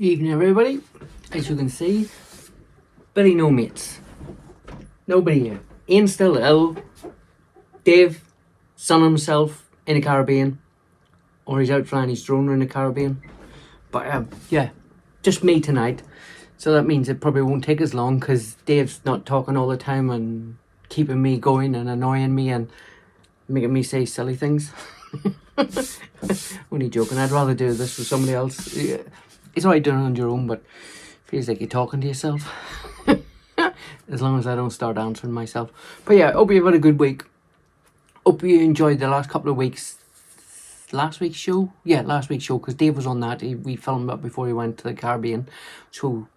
Evening everybody. As you can see, Billy no mates. Nobody here. Ian still ill. Dave, sunning himself in the Caribbean. Or he's out flying his drone around the Caribbean. But yeah, just me tonight. So that means it probably won't take as long because Dave's not talking all the time and keeping me going and annoying me and making me say silly things. Only joking. I'd rather do this with somebody else. It's alright doing it on your own, but it feels like you're talking to yourself. As long as I don't start answering myself. But yeah, hope you've had a good week. Hope you enjoyed the last couple of weeks. Last week's show? Yeah, last week's show, because Dave was on that. We filmed that before he went to the Caribbean. So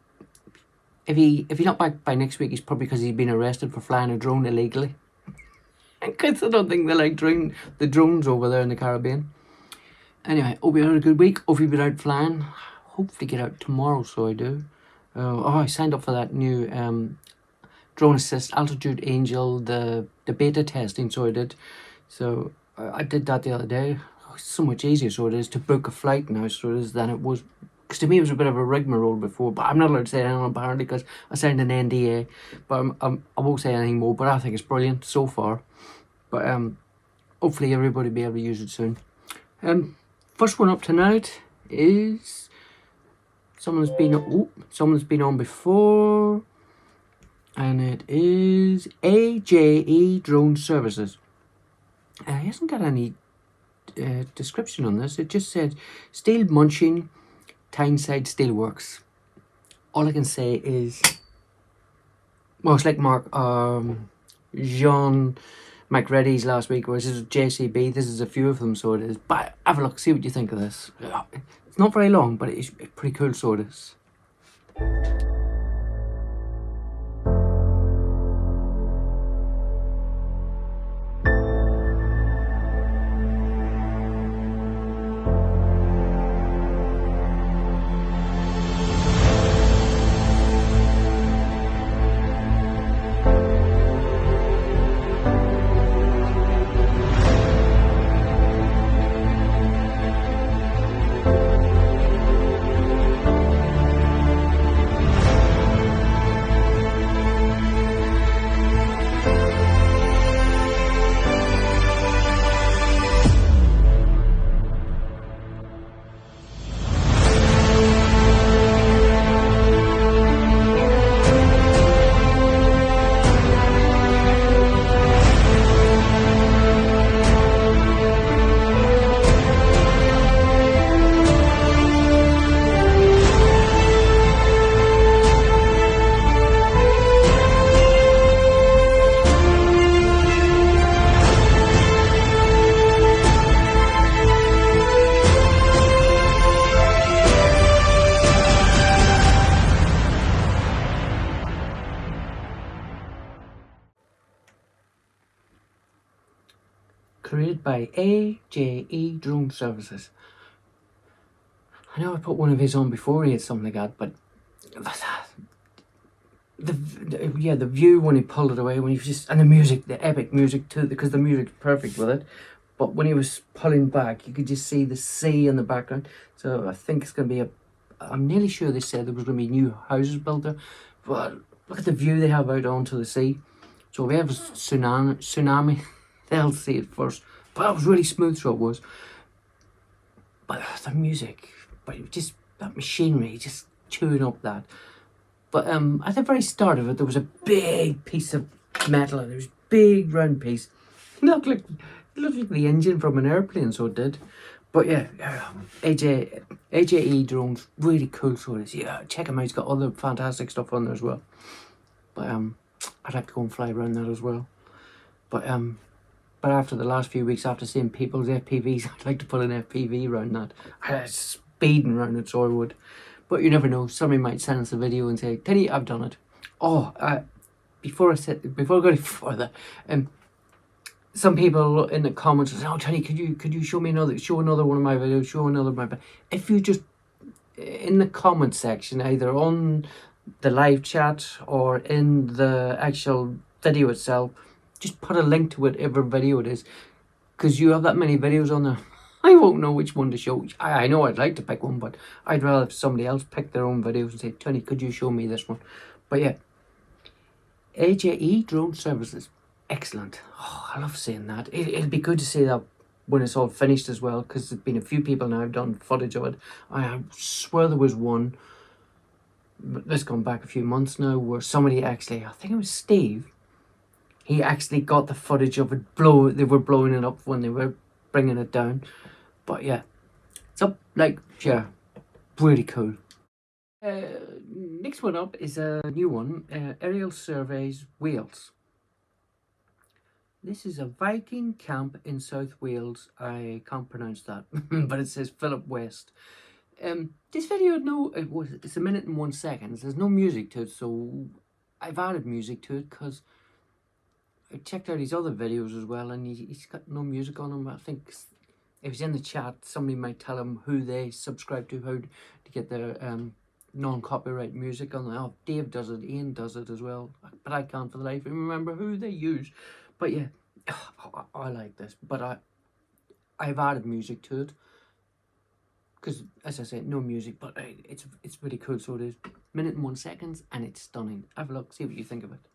if he's not back by next week, it's probably because he's been arrested for flying a drone illegally. Because I don't think they like the drones over there in the Caribbean. Anyway, hope you had a good week. Hope you've been out flying. Hopefully get out tomorrow, so I do. I signed up for that new drone assist altitude angel, the beta testing, so I did. So I did that the other day. It's so much easier, so it is, to book a flight now, so it is, than it was. Because to me it was a bit of a rigmarole before, but I'm not allowed to say anything apparently because I signed an NDA. But I won't say anything more, but I think it's brilliant so far. But hopefully everybody will be able to use it soon. First one up tonight is someone's been on before, and it is AJE Drone Services. He hasn't got any description on this. It just said steel munching, Tyneside Steelworks. All I can say is, well, it's like Jean McReady's last week, whereas this is JCB. This is a few of them, so it is. But have a look, see what you think of this. It's not very long, but it's pretty cool, so it is. Created by AJE Drone Services. I know I put one of his on before he had something like that, but the view when he pulled it away, when he was just, and the music, the epic music too, because the music's perfect with it. But when he was pulling back, you could just see the sea in the background. So I think it's going to be I'm nearly sure they said there was going to be new houses built there. But look at the view they have out onto the sea. So if we have a tsunami, they'll see it first. But that was really smooth, so it was. But the music, but it was just that machinery, just chewing up that. But at the very start of it, there was a big piece of metal, and it was a big round piece. It looked like the engine from an airplane, so it did. But yeah, AJE drones, really cool, so it is. Yeah, check him out. He's got other fantastic stuff on there as well. But I'd like to go and fly around that as well. But after the last few weeks, after seeing people's FPVs, I'd like to put an FPV around that. Speeding around it, so I would. But you never know. Somebody might send us a video and say, "Teddy, I've done it." Oh, before I go any further, some people in the comments say, "Oh, Teddy, could you show another one of my videos? Show another of my." If you just in the comment section, either on the live chat or in the actual video itself, just put a link to whatever video it is, because you have that many videos on there. I won't know which one to show. I know I'd like to pick one, but I'd rather if somebody else pick their own videos and say, Tony, could you show me this one? But yeah, AJE Drone Services. Excellent. Oh, I love seeing that. It'll be good to see that when it's all finished as well, because there's been a few people now who've done footage of it. I swear there was one, but this gone back a few months now, where somebody actually, I think it was Steve, he actually got the footage of it they were blowing it up when they were bringing it down. But yeah, it's up, like, yeah, really cool. Next one up is a new one, Aerial Surveys Wales. This is a Viking camp in South Wales. I can't pronounce that, but it says Philip West. This video, it's 1 minute and 1 second. There's no music to it, so I've added music to it because I checked out his other videos as well, and he's got no music on him. I think if he's in the chat, somebody might tell him who they subscribe to, how to get their non-copyright music on there. Oh, Dave does it, Ian does it as well, but I can't for the life of me remember who they use. But yeah, I like this, but I've added music to it because, as I said, no music, but it's really cool. So it is 1 minute and 1 second, and it's stunning. Have a look, see what you think of it.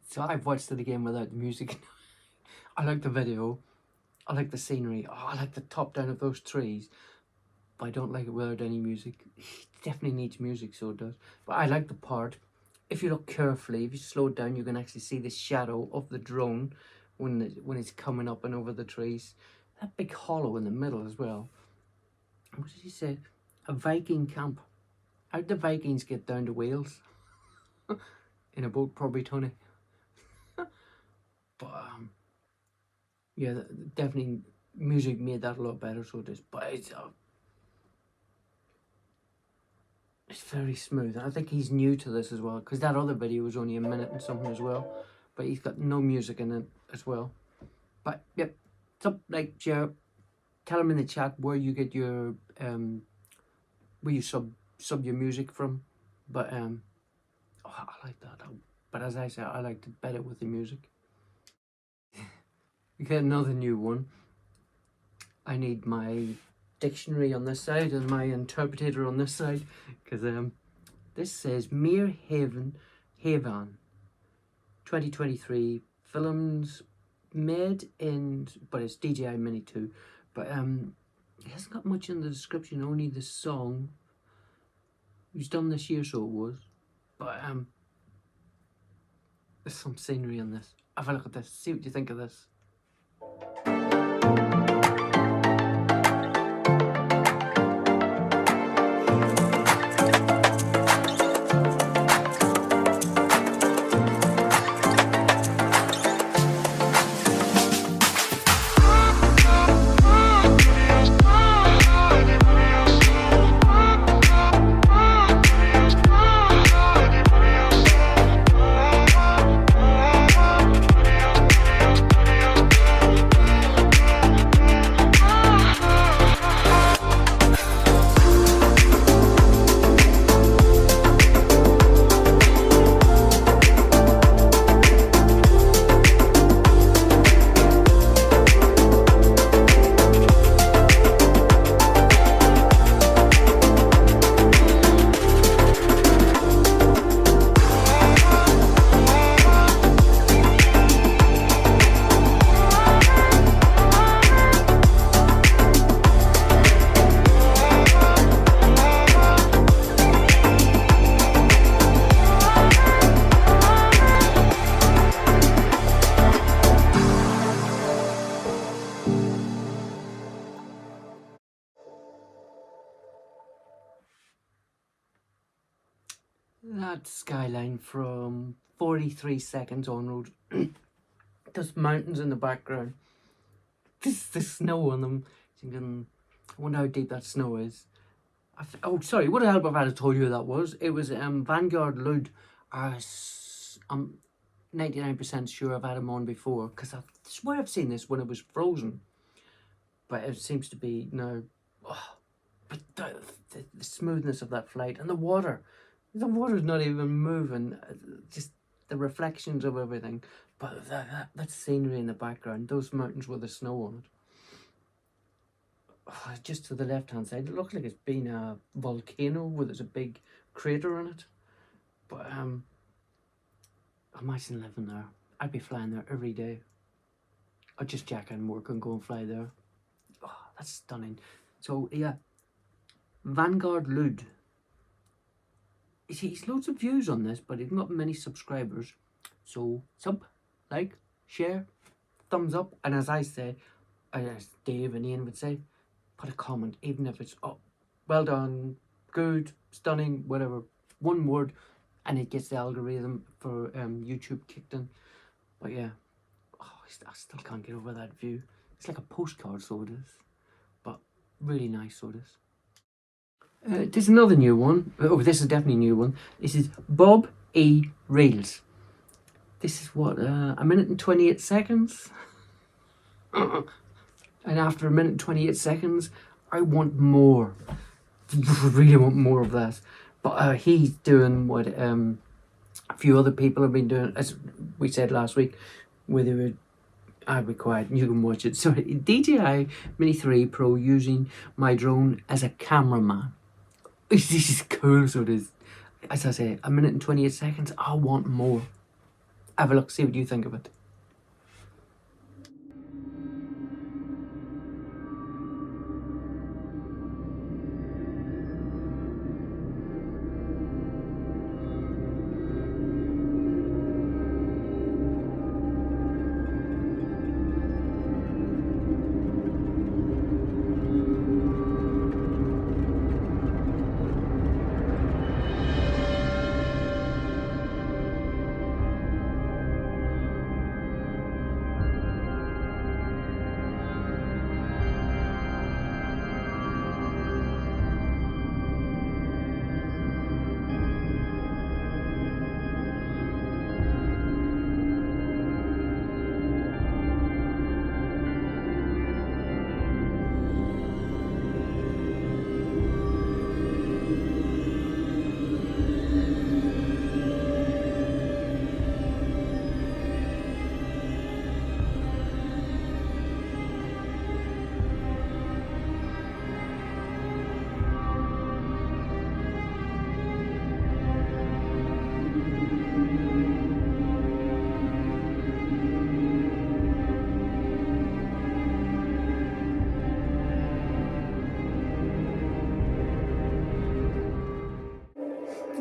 So I've watched it again without the music. I like the video, I like the scenery, I like the top down of those trees, but I don't like it without any music. It definitely needs music, so it does. But I like the part, if you look carefully, if you slow it down, you can actually see the shadow of the drone when it's coming up and over the trees. That big hollow in the middle as well. What did he say? A Viking camp. How'd the Vikings get down to Wales? In a boat, probably, Tony. But yeah, definitely music made that a lot better, so it is. But it's very smooth. I think he's new to this as well, because that other video was only 1 minute and something as well, but he's got no music in it as well. But yep, like, share, tell him in the chat where you get your where you sub your music from. But oh, I like that. But as I said, I liked it better with the music. We get another new one. I need my dictionary on this side and my interpreter on this side, because this says Mere Haven 2023 films made in, but it's DJI Mini 2, but it hasn't got much in the description, only the song. It was done this year, so it was, but there's some scenery in this. Have a look at this, see what you think of this. that skyline from 43 seconds on road. There's mountains in the background. There's the snow on them. Thinking, I wonder how deep that snow is. Oh, sorry, what the hell if I had told you who that was? It was Vanguard Lud. I'm 99% sure I've had him on before, because I swear I've seen this when it was frozen. But it seems to be now. Oh, but the smoothness of that flight and the water. The water's not even moving. Just the reflections of everything. But that scenery in the background, those mountains with the snow on it. Oh, just to the left-hand side, it looks like it's been a volcano where there's a big crater in it. But imagine living there. I'd be flying there every day. I'd just jack in work and go and fly there. Oh, that's stunning. So yeah, Vanguard Lud. He's loads of views on this, but he's not many subscribers. So sub, like, share, thumbs up, and as I say, as Dave and Ian would say, put a comment, even if it's well done, good, stunning, whatever, one word, and it gets the algorithm for YouTube kicked in. But yeah, I still can't get over that view. It's like a postcard, so it is, but really nice, so it is. There's another new one. Oh, this is definitely a new one. This is Bob E. Reels. This is what, a minute and 28 seconds? And after a minute and 28 seconds, I want more. I really want more of that. But he's doing what a few other people have been doing, as we said last week, where they were, I'll be quiet and you can watch it. So DJI Mini 3 Pro using my drone as a cameraman. This is cool, so it is. As I say, a minute and 28 seconds, I want more. Have a look, see what you think of it.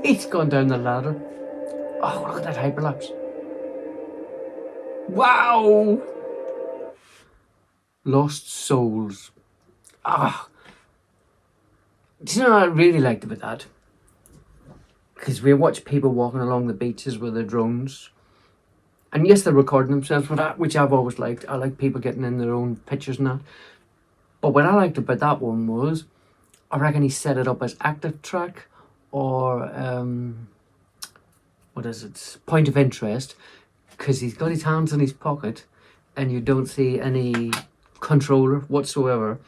He's gone down the ladder. Oh, look at that hyperlapse. Wow! Lost Souls. Do you know what I really liked about that? Because we watch people walking along the beaches with their drones. And yes, they're recording themselves, which I've always liked. I like people getting in their own pictures and that. But what I liked about that one was, I reckon he set it up as active track or what is it? Point of interest, because he's got his hands in his pocket and you don't see any controller whatsoever.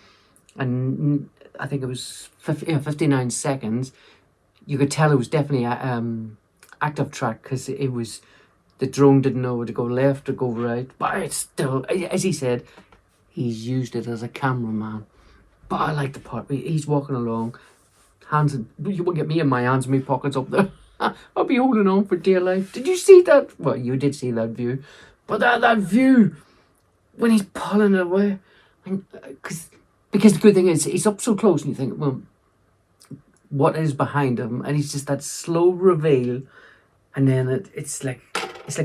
And I think it was 59 seconds. You could tell it was definitely active track, because it was, the drone didn't know where to go left or go right. But it's still, as he said, he's used it as a cameraman. But I like the part where he's walking along, hands in, you won't get me in my hands in my pockets up there. I'll be holding on for dear life. Did you see that? Well, you did see that view. But that view, when he's pulling it away, because the good thing is, he's up so close and you think, well, what is behind him? And it's just that slow reveal, and then it's like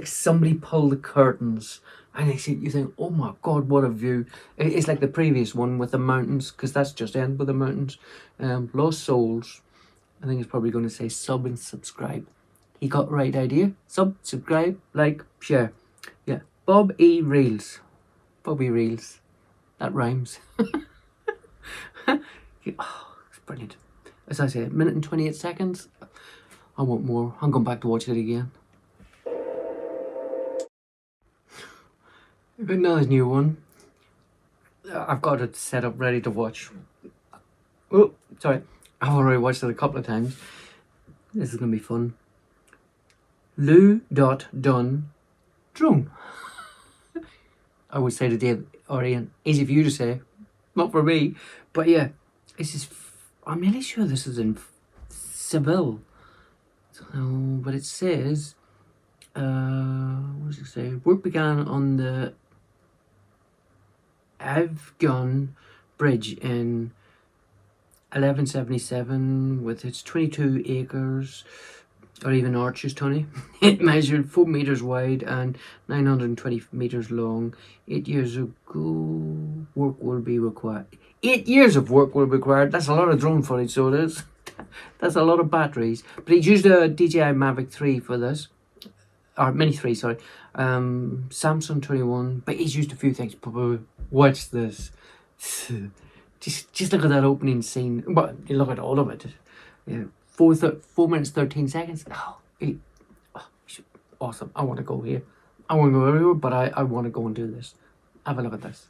somebody pulled the curtains, and you think, oh my god, what a view. It's like the previous one with the mountains, because that's just end with the mountains. Lost Souls, I think it's probably going to say sub and subscribe. You got the right idea. Subscribe, like, share. Yeah, Bob E. Reels. Bobby Reels. That rhymes. Oh, it's brilliant. As I say, 1:28. I want more. I'm going back to watch it again. Another new one. I've got it set up ready to watch. Oh, sorry. I've already watched it a couple of times. This is going to be fun. Lou.Dunn drone. I would say to Dave or Ian, easy for you to say, not for me. But yeah, this is. I'm nearly sure this is in Seville. So, but it says, what does it say? Work began on the Avgon Bridge in 1177 with its 22 acres, or even arches, Tony. It measured 4 meters wide and 920 meters long. 8 years ago, work will be required. 8 years of work will be required. That's a lot of drone footage, so it is. That's a lot of batteries. But he's used a DJI Mavic 3 for this. Or Mini 3, sorry. Samsung 21. But he's used a few things. Watch this. Just look at that opening scene. But you look at all of it. Yeah. 4 minutes 13 seconds. Awesome. I want to go here. I want to go everywhere, but I want to go and do this. Have a look at this.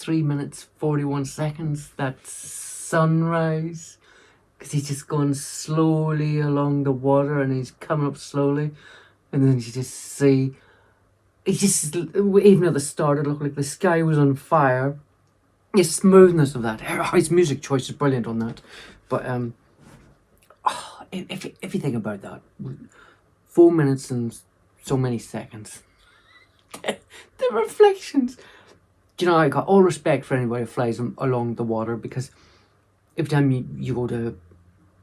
3 minutes 41 seconds, that sunrise, because he's just going slowly along the water and he's coming up slowly, and then you just see, even at the start it looked like the sky was on fire. The smoothness of that, his music choice is brilliant on that. But if you think about that, 4 minutes and so many seconds, the reflections. Do you know, I got all respect for anybody who flies along the water, because every time you go to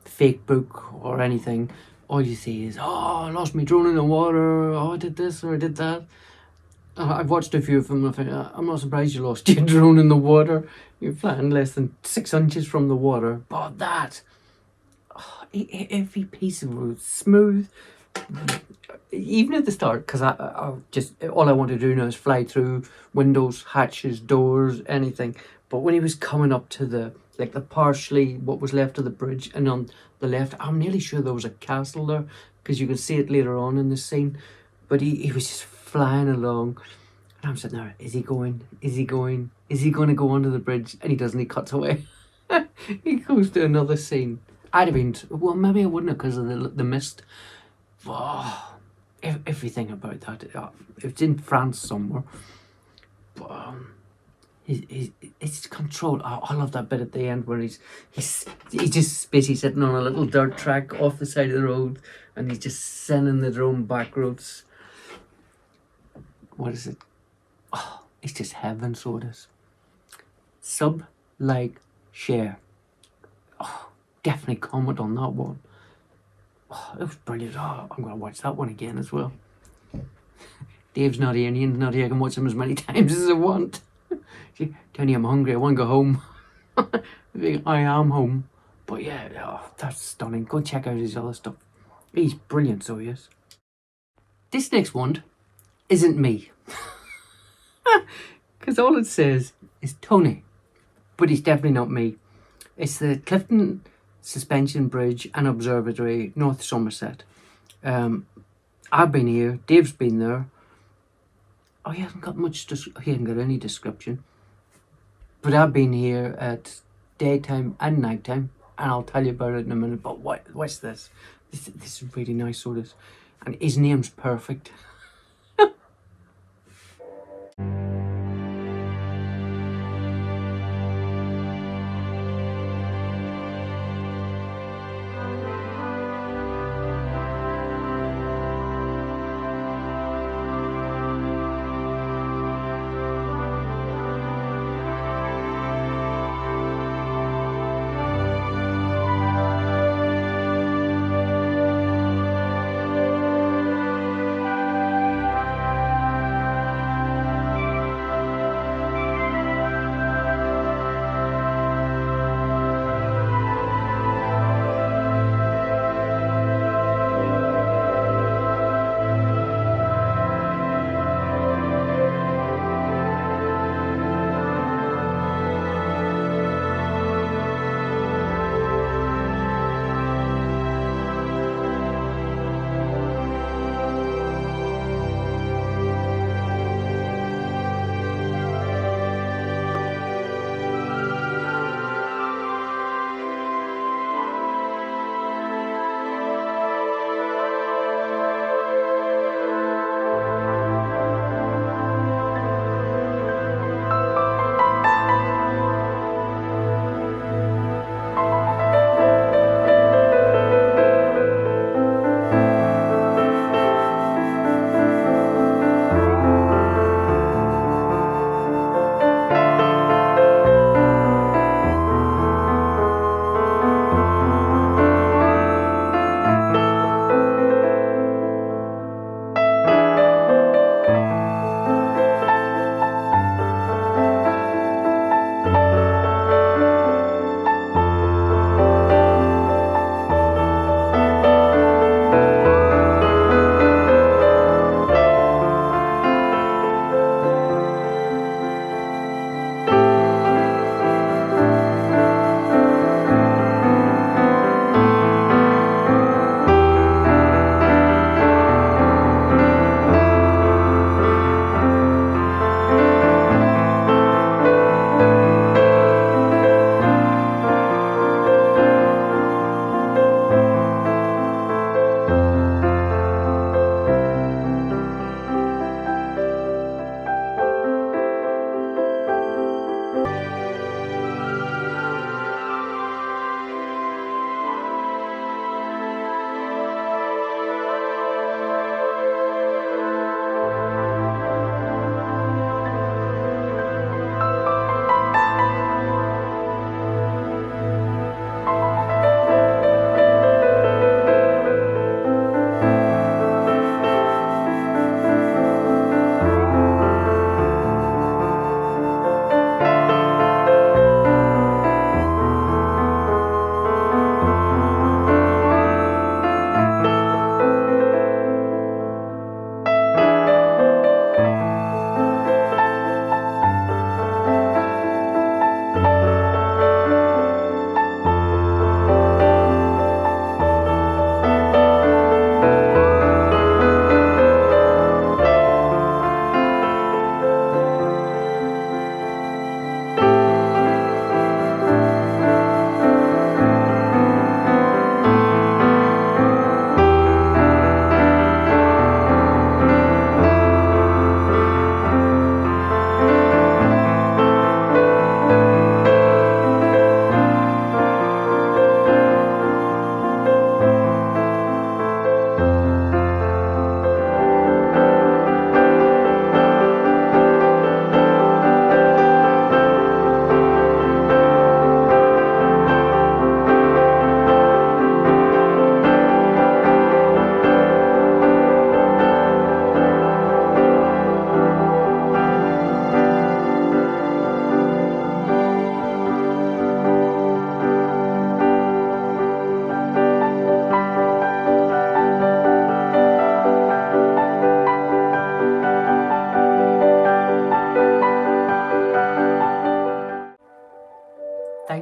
Facebook or anything, all you see is, oh, I lost my drone in the water, oh, I did this or I did that. I've watched a few of them and I think, I'm not surprised you lost your drone in the water. You're flying less than 6 inches from the water. But that, every piece of it was smooth. Even at the start, because I just, all I want to do now is fly through windows, hatches, doors, anything. But when he was coming up to the partially what was left of the bridge, and on the left, I'm nearly sure there was a castle there, because you can see it later on in the scene. But he was just flying along, and I'm sitting there, is he going? Is he going? Is he going to go onto the bridge? And he doesn't, he cuts away. He goes to another scene. I'd have been, well, maybe I wouldn't have, because of the mist. Oh, everything about that. It's in France somewhere. But it's control. I love that bit at the end where he's just basically sitting on a little dirt track off the side of the road, and he's just sending the drone back roads. What is it? Oh, it's just heaven, so it is. Sub, like, share. Oh, definitely comment on that one. Oh, it was brilliant. Oh, I'm going to watch that one again as well. Dave's not here and Ian's not here. I can watch them as many times as I want. Tony, I'm hungry. I want to go home. I am home. But yeah, oh, that's stunning. Go check out his other stuff. He's brilliant, so he is. This next one isn't me. Because all it says is Tony. But he's definitely not me. It's the Clifton Suspension Bridge and Observatory, North Somerset. I've been here. Dave's been there. Oh, he hasn't got he hasn't got any description. But I've been here at daytime and nighttime, and I'll tell you about it in a minute. But what's this? This is really nice, so this. And his name's perfect.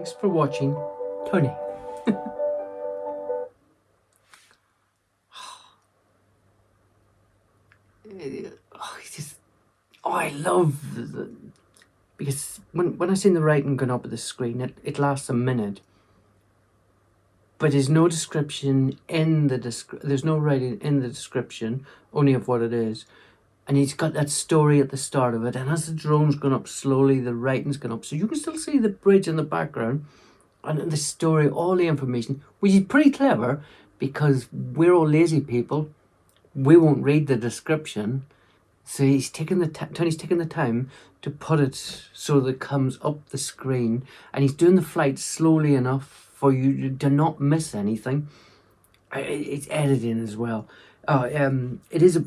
Thanks for watching, Tony. I love because when I seen the writing going up at the screen, it lasts a minute, but there's no description in the there's no writing in the description, only of what it is. And he's got that story at the start of it, and as the drone's gone up slowly, the writing's gone up, so you can still see the bridge in the background and the story, all the information, which is pretty clever because we're all lazy people. We won't read the description, so he's taking Tony's taking the time to put it so that it comes up the screen, and he's doing the flight slowly enough for you to not miss anything. It's editing as well. It is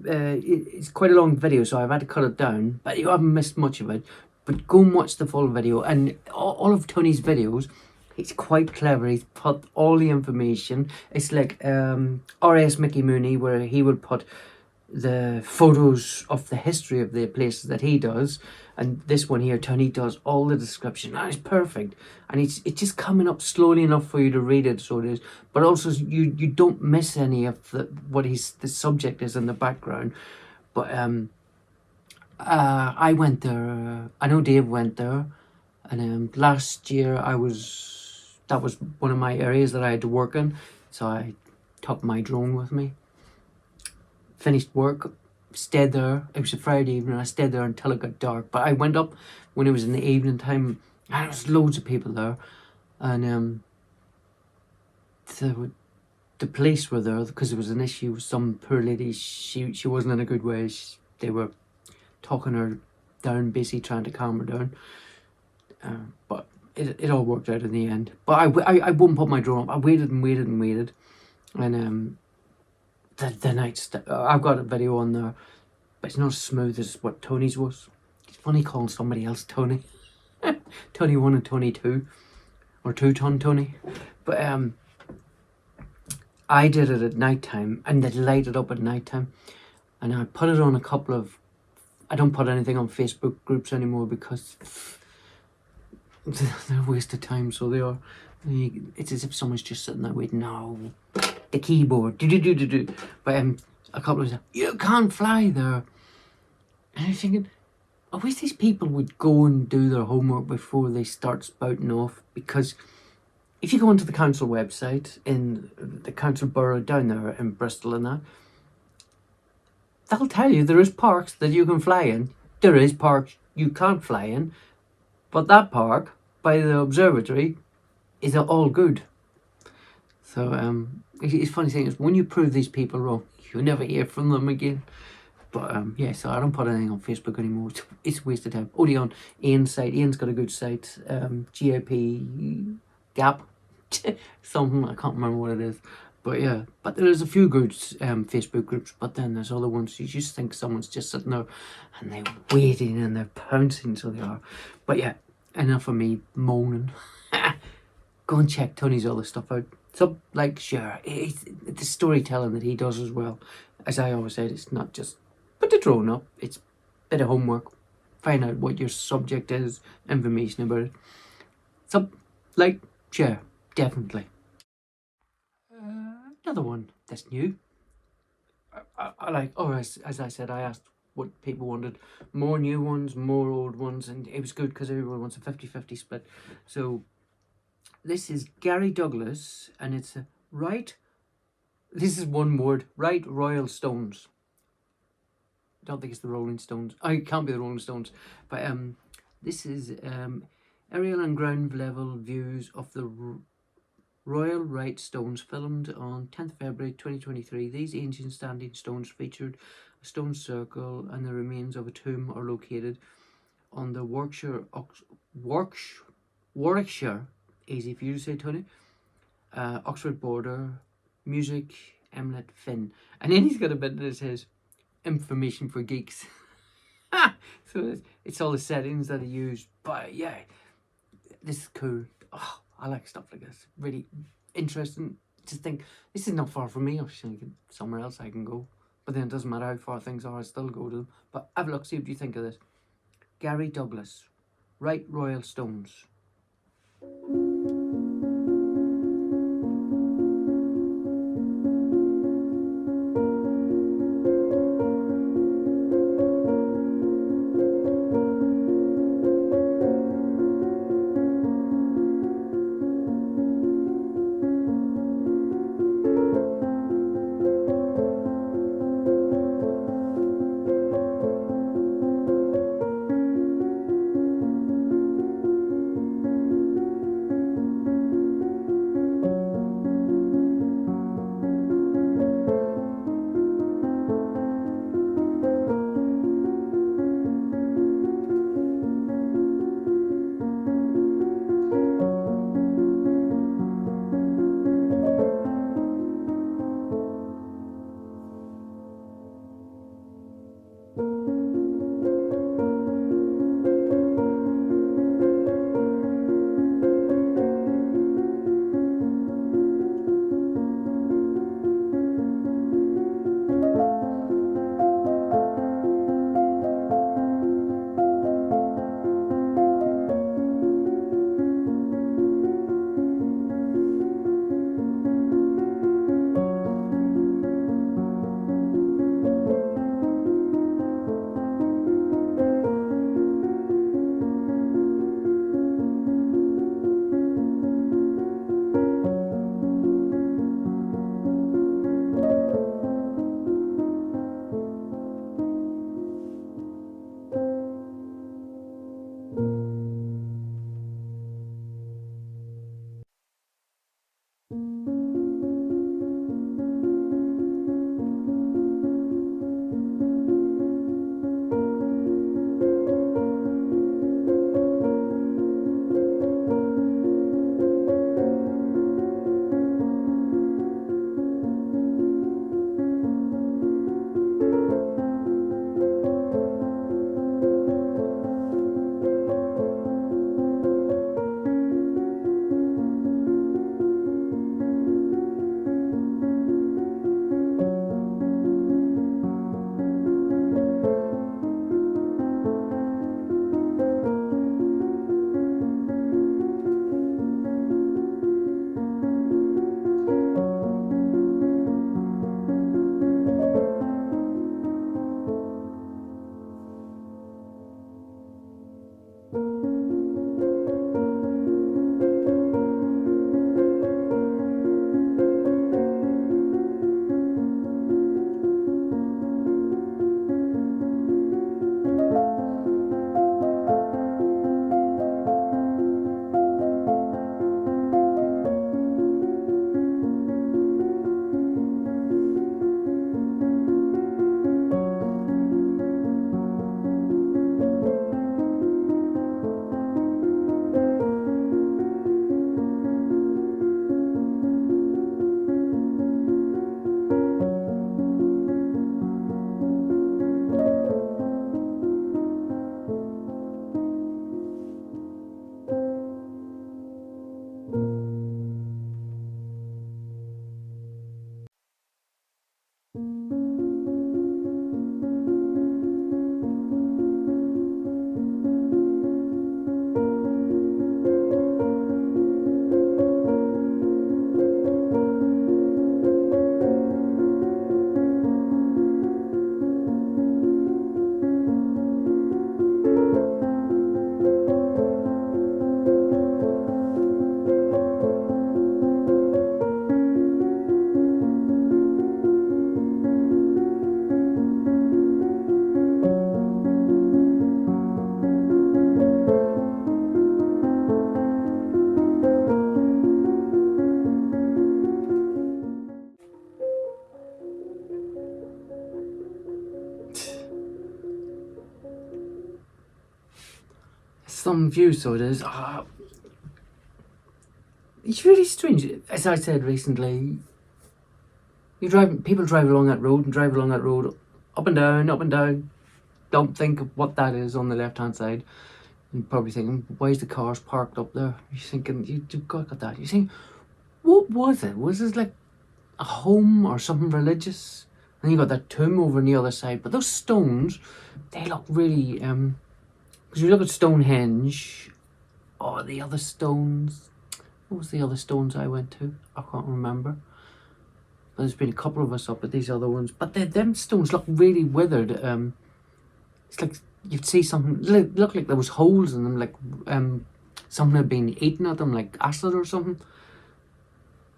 it's quite a long video, so I've had to cut it down, but you haven't missed much of it. But go and watch the full video, and all of Tony's videos, he's quite clever. He's put all the information. It's like RS Mickey Mooney, where he would put the photos of the history of the places that he does, and this one here, Tony does all the description. That is perfect, and it's just coming up slowly enough for you to read it, so it is, but also you don't miss any of the subject is in the background. But I went there. I know Dave went there, and last year that was one of my areas that I had to work in, so I took my drone with me. Finished work, stayed there. It was a Friday evening. I stayed there until it got dark. But I went up when it was in the evening time, and there was loads of people there. And the police were there because there was an issue with some poor lady. She wasn't in a good way. They were talking her down, basically trying to calm her down. But it all worked out in the end. But I wouldn't put my drone up. I waited and waited and waited, and the night I've got a video on there, but it's not as smooth as what Tony's was. It's funny calling somebody else Tony. Tony 1 and Tony 2, or 2-ton Tony. But I did it at night time, and it lighted up at night time, and I put it on a couple of, I don't put anything on Facebook groups anymore because they're a waste of time, so they are. It's as if someone's just sitting there waiting. No, the keyboard, But a couple of times, you can't fly there. And I'm thinking, I wish these people would go and do their homework before they start spouting off, because if you go onto the council website in the council borough down there in Bristol and that, they'll tell you there is parks that you can fly in. There is parks you can't fly in, but that park by the observatory is all good. So it's funny thing is, when you prove these people wrong, you never hear from them again. But yeah, so I don't put anything on Facebook anymore. It's a waste of time. Only on Ian's site. Ian's got a good site. GIP Gap something, I can't remember what it is. But yeah, but there's a few good Facebook groups, but then there's other ones you just think someone's just sitting there and they're waiting and they're pouncing, so they are. But yeah, enough of me moaning. Go and check Tony's other stuff out. So, like, sure, it's the storytelling that he does as well. As I always said, it's not just put the drone up, it's a bit of homework. Find out what your subject is, information about it. So, like, sure, definitely. Another one that's new. I like, as I said, I asked what people wanted. More new ones, more old ones, and it was good because everyone wants a 50-50 split. So, this is Gary Douglas, and it's a this is one word, Right Royal Stones. I don't think it's the Rolling Stones. It can't be the Rolling Stones. But this is aerial and ground level views of the Royal Right Stones, filmed on 10th February 2023. These ancient standing stones featured a stone circle, and the remains of a tomb are located on the Warwickshire, easy for you to say, Tony, Oxford border, music, Emlet, Finn. And then he's got a bit that says information for geeks. So it's all the settings that he used. But yeah, this is cool. Oh, I like stuff like this. Really interesting to think, this is not far from me. I was thinking somewhere else I can go. But then it doesn't matter how far things are, I still go to them. But have a look, see what you think of this. Gary Douglas, Right Royal Stones. Some views, so it is. It's really strange. As I said recently, people drive along that road and drive along that road up and down, up and down. Don't think of what that is on the left hand side. You're probably thinking, why is the cars parked up there? You're thinking, you've got that. You're saying, what was it? Was this like a home or something religious? And you got that tomb over on the other side. But those stones, they look really, because you look at Stonehenge Oh, the other stones. What was the other stones I went to? I can't remember. But there's been a couple of us up at these other ones. But them stones look really withered. It's like you'd see something, look like there was holes in them, like something had been eaten at them, like acid or something.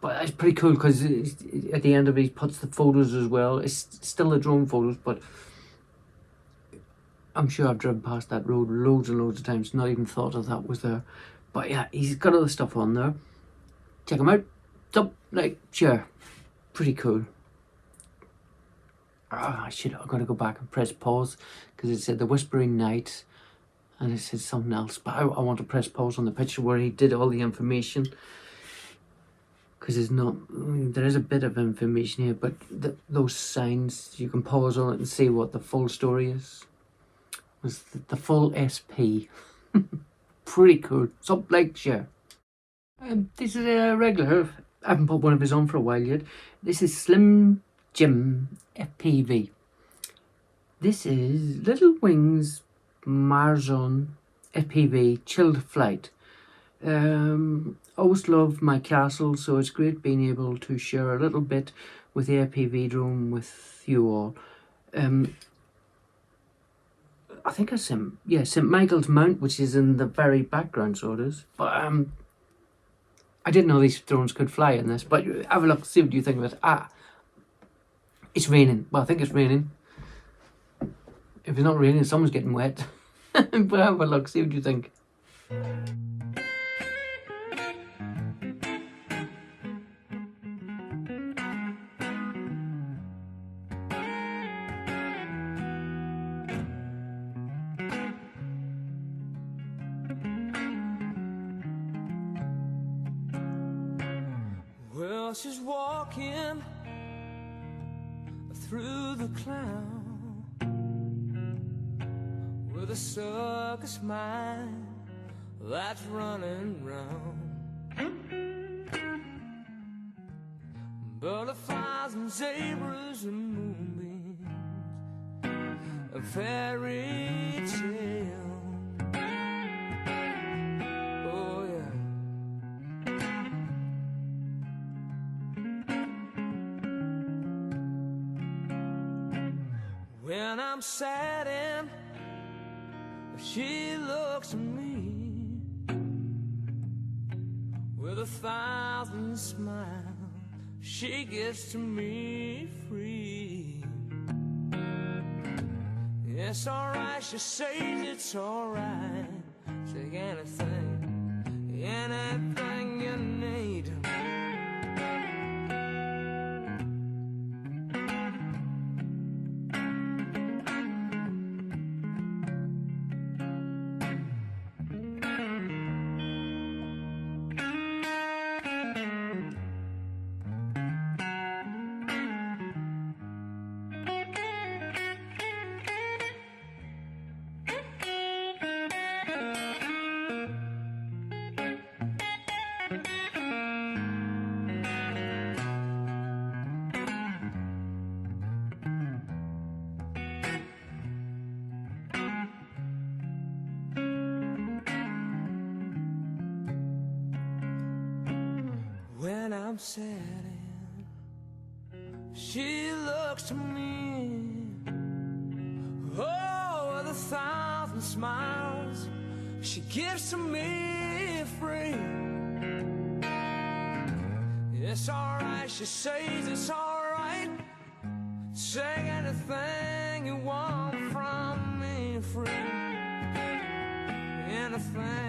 But it's pretty cool because at the end of it, he puts the photos as well. It's still the drone photos, but I'm sure I've driven past that road loads and loads of times, not even thought of that was there. But yeah, he's got other stuff on there. Check him out. Like, share. Pretty cool. I've got to go back and press pause because it said The Whispering Night and it said something else. But I want to press pause on the picture where he did all the information. Because there is a bit of information here, but those signs, you can pause on it and see what the full story is. It's the full SP. Pretty cool. So, like, share. This is a regular. I haven't put one of his on for a while yet. This is Slim Jim FPV. This is Little Wings Marzon FPV Chilled Flight. Always loved my castle, so it's great being able to share a little bit with the FPV drone with you all. I think it's St. Michael's Mount, which is in the very background, so it is. But I didn't know these drones could fly in this, but have a look, see what you think of it. It's raining. Well, I think it's raining. If it's not raining, someone's getting wet. But have a look, see what you think. Well, she's walking through the cloud with a circus mind that's running round. Butterflies and zebras and moonbeams, a fairy tale. Oh yeah. When I'm sad and she looks at me with 1,000 smiles, she gives to me free. It's alright, she says it's alright. Take anything, anything you need. When I'm sad and she looks to me, oh, with 1,000 smiles she gives to me free. It's alright, she says it's alright. Say anything you want from me, free. Anything.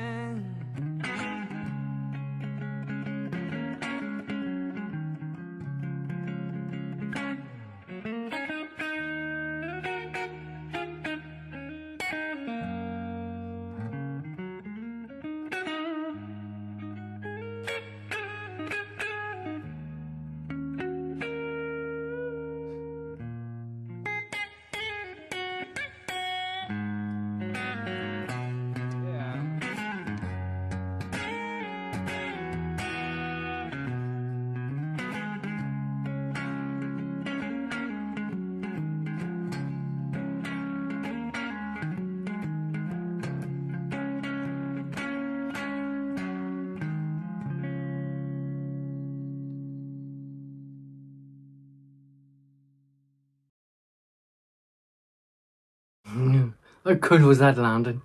How cool was that landing?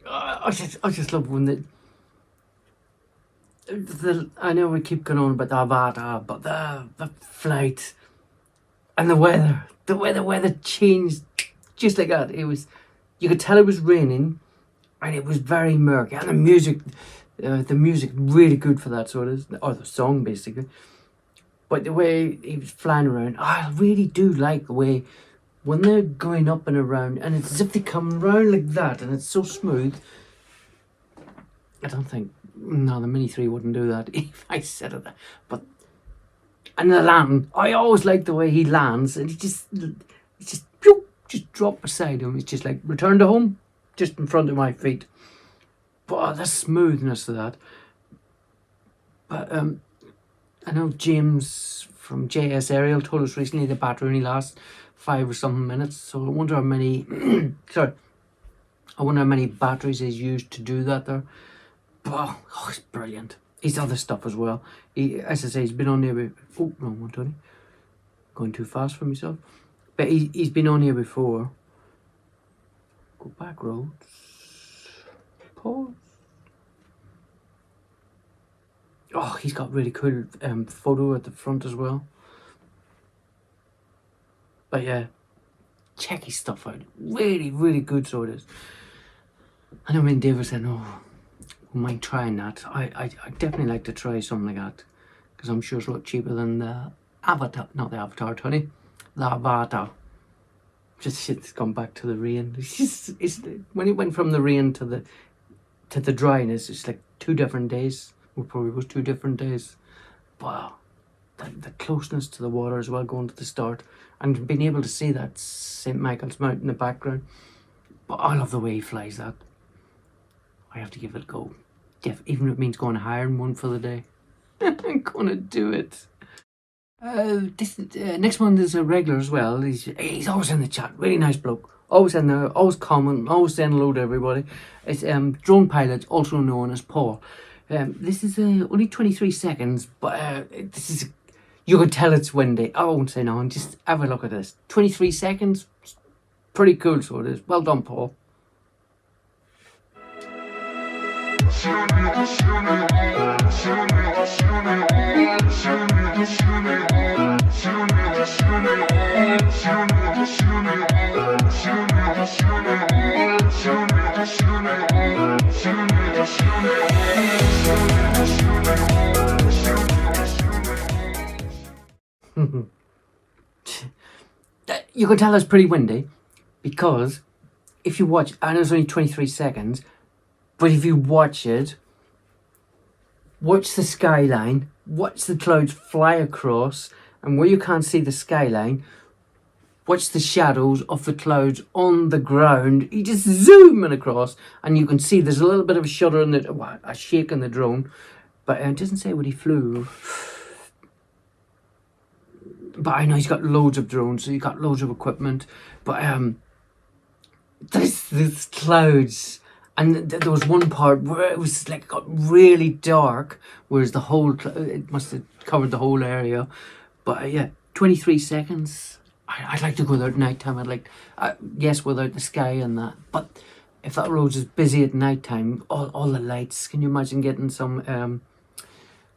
I just love when I know we keep going on about the avata, but the flight and the weather changed just like that. It was, you could tell it was raining, and it was very murky, and the music really good for that sort of, or the song basically. But the way he was flying around, I really do like the way when they're going up and around, and it's as if they come round like that, and it's so smooth. I don't think, no, the Mini 3 wouldn't do that if I said it. But, and the land, I always like the way he lands, and he just pew, just drop beside him. It's just like, return to home, just in front of my feet. But the smoothness of that. But I know James from JS Aerial told us recently the battery only lasts 5 or something minutes. So I wonder how many, I wonder how many batteries he's used to do that there. But, oh, it's brilliant. He's other stuff as well. He, as I say, he's been on here before. Oh, wrong one, Tony. Going too fast for myself. But he's been on here before. Go back roads. Pause. Oh, he's got really cool photo at the front as well. But yeah, check his stuff out. Really, really good, so it is. I know me and David said, oh, we might trying that. I definitely like to try something like that, because I'm sure it's a lot cheaper than the Avatar, not the Avatar, Tony, the Avata. Just it's gone back to the rain. It's when it went from the rain to the dryness, it's like 2 different days. Well, probably was 2 different days. Wow, the closeness to the water as well, going to the start, and being able to see that St. Michael's Mount in the background. But I love the way he flies that. I have to give it a go. Even if it means going higher than one for the day. I'm gonna do it. This next one is a regular as well. He's always in the chat. Really nice bloke. Always in there. Always commenting. Always saying hello to everybody. It's drone pilot, also known as Paul. This is only 23 seconds, but this is, you can tell it's windy. I won't say no. Just have a look at this. 23 seconds. Pretty cool, so it is. Well done, Paul. You can tell it's pretty windy, because if you watch, and it's only 23 seconds, but if you watch it, watch the skyline, watch the clouds fly across, and where you can't see the skyline, watch the shadows of the clouds on the ground. You just zoom in across, and you can see there's a little bit of a shudder in a shake in the drone, but it doesn't say what he flew. But I know he's got loads of drones, so he's got loads of equipment. But there's clouds, and there was one part where it was like got really dark, whereas the whole it must have covered the whole area. But yeah, 23 seconds. I'd like to go there at night time. I'd like, yes, without the sky and that. But if that road is busy at night time, all the lights. Can you imagine getting some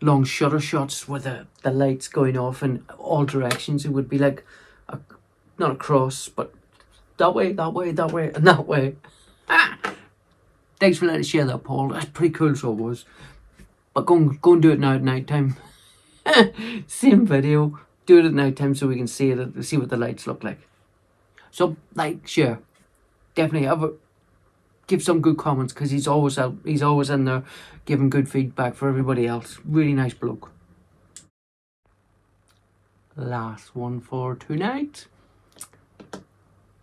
long shutter shots with the lights going off in all directions? It would be like not a cross, but that way, and that way. Thanks for letting us share that, Paul. That's pretty cool, so it was. But go and do it now at night time. Same video, do it at night time so we can see it, see what the lights look like. So like, share, definitely give some good comments, because he's always in there giving good feedback for everybody else. Really nice bloke. Last one for tonight.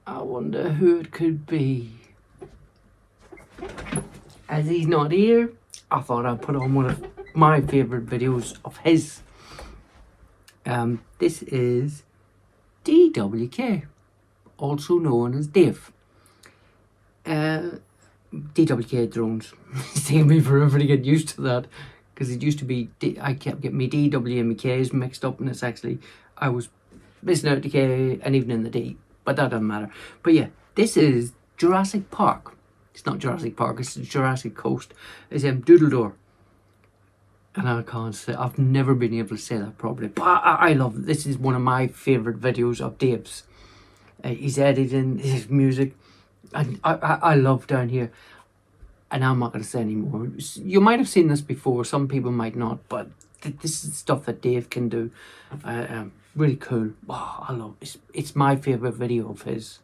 I wonder who it could be. As he's not here, I thought I'd put on one of my favourite videos of his. This is DWK, also known as Dave. DWK drones. It's taken me forever to get used to that, because it used to be I kept getting me DW and my K's mixed up, and it's actually I was missing out the K and even in the D, but that doesn't matter. But yeah, this is Jurassic Park. It's not Jurassic Park, it's Jurassic Coast. It's Doodledore. And I can't say, I've never been able to say that properly. But I love, this is one of my favourite videos of Dave's. He's editing his music. And I love Down Here. And I'm not going to say anymore. You might have seen this before, some people might not, but this is stuff that Dave can do. Really cool. Oh, I love it. It's my favourite video of his.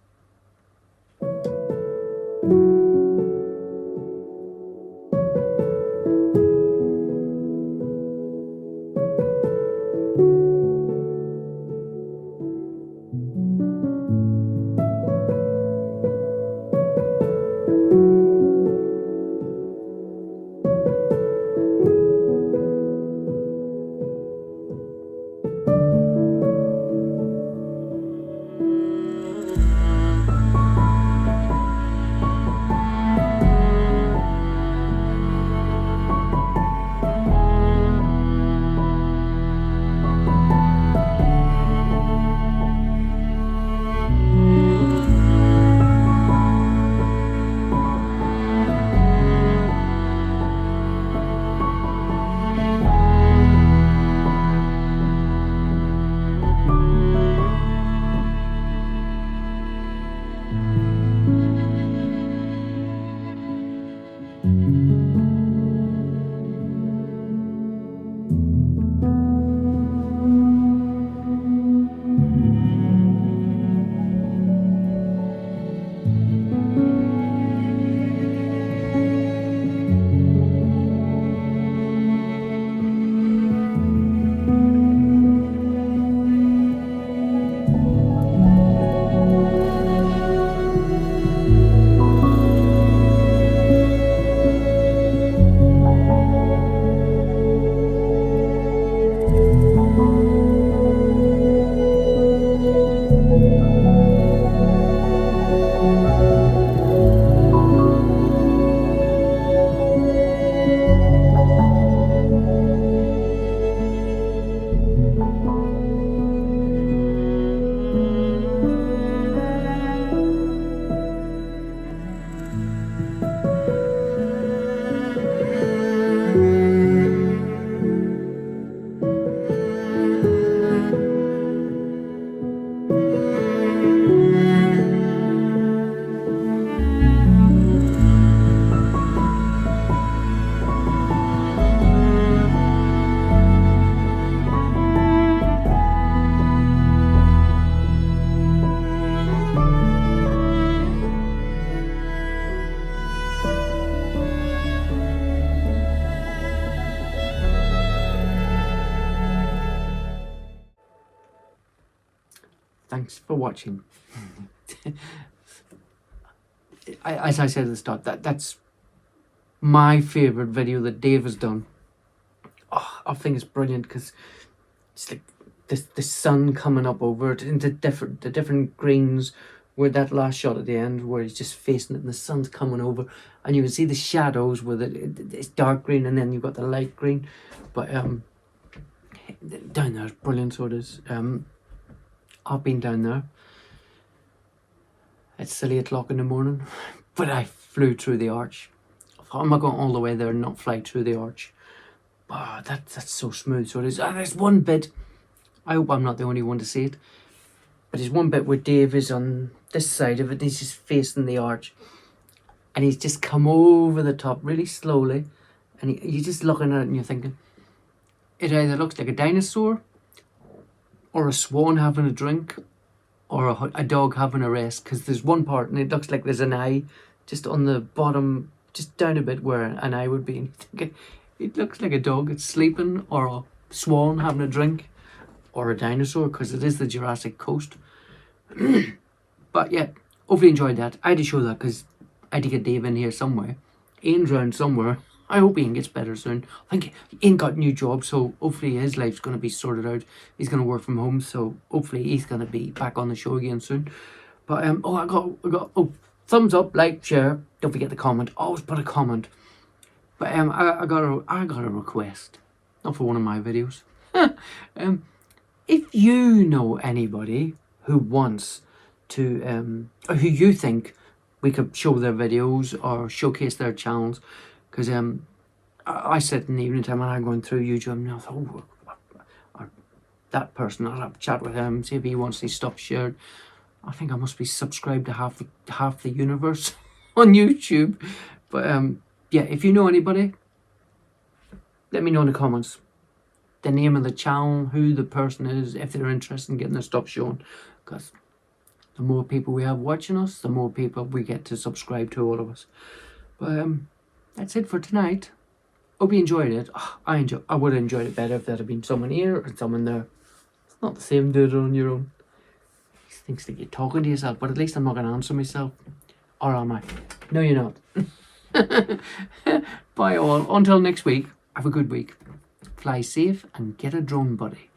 Thanks for watching. As I said at the start, that's my favourite video that Dave has done. Oh, I think it's brilliant because it's like the sun coming up over it into the different greens, where that last shot at the end where he's just facing it and the sun's coming over and you can see the shadows with it's dark green and then you've got the light green. But down there is brilliant, so it is. I've been down there. It's silly o'clock in the morning, but I flew through the arch. I'm not going all the way there and not fly through the arch. Oh, that's so smooth, so it is. There's one bit, I hope I'm not the only one to see it, but there's one bit where Dave is on this side of it, and he's just facing the arch, and he's just come over the top really slowly, and you're just looking at it and you're thinking, it either looks like a dinosaur, or a swan having a drink, or a dog having a rest, because there's one part and it looks like there's an eye just on the bottom, just down a bit where an eye would be, and you're thinking, it looks like a dog, it's sleeping, or a swan having a drink, or a dinosaur, because it is the Jurassic Coast. But yeah, hopefully you enjoyed that. I had to show that because I had to get Dave in here somewhere. Ian's around somewhere. I hope Ian gets better soon. I think Ian got a new job, so hopefully his life's going to be sorted out. He's going to work from home, so hopefully he's going to be back on the show again soon. But I got thumbs up, like, share. Don't forget to comment. Always put a comment. But I got a request, not for one of my videos. If you know anybody who wants to, or who you think we could show their videos or showcase their channels. Because I sit in the evening time and I'm going through YouTube and I thought, oh, that person, I'll have a chat with him, see if he wants his stuff shared. I think I must be subscribed to half the universe on YouTube. But yeah, if you know anybody, let me know in the comments the name of the channel, who the person is, if they're interested in getting their stuff shown. Because the more people we have watching us, the more people we get to subscribe to, all of us. But that's it for tonight. Hope you enjoyed it. I would have enjoyed it better if there had been someone here and someone there. It's not the same doing it on your own. These things that you're talking to yourself, but at least I'm not going to answer myself. Or am I? No, you're not. Bye all. Until next week, have a good week. Fly safe and get a drone buddy.